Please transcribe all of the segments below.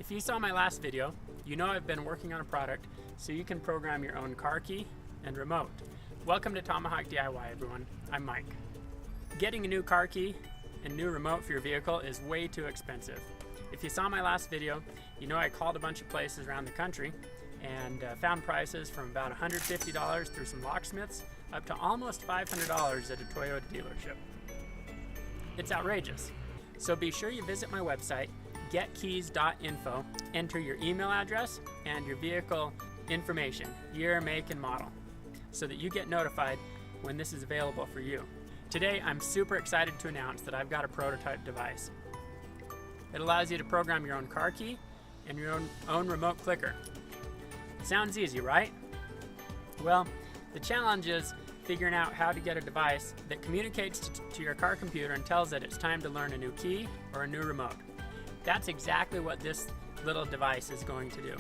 If you saw my last video, you know I've been working on a product so you can program your own car key and remote. Welcome to Tomahawk DIY, everyone. I'm Mike. Getting a new car key and new remote for your vehicle is way too expensive. If you saw my last video, you know I called a bunch of places around the country and found prices from about $150 through some locksmiths up to almost $500 at a Toyota dealership. It's outrageous. So be sure you visit my website, getkeys.info, enter your email address and your vehicle information, year, make, and model, so that you get notified when this is available for you. Today, I'm super excited to announce that I've got a prototype device. It allows you to program your own car key and your own remote clicker. Sounds easy, right? Well, the challenge is figuring out how to get a device that communicates to your car computer and tells it it's time to learn a new key or a new remote. That's exactly what this little device is going to do.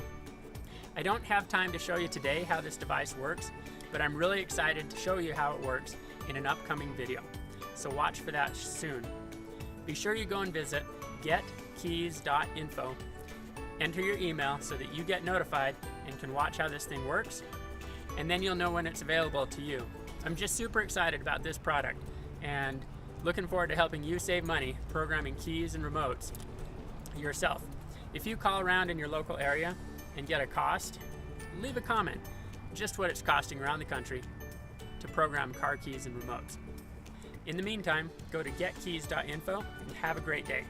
I don't have time to show you today how this device works, but I'm really excited to show you how it works in an upcoming video. So watch for that soon. Be sure you go and visit getkeys.info, enter your email so that you get notified and can watch how this thing works, and then you'll know when it's available to you. I'm just super excited about this product and looking forward to helping you save money programming keys and remotes yourself. If you call around in your local area and get a cost, leave a comment just what it's costing around the country to program car keys and remotes. In the meantime, go to getkeys.info and have a great day.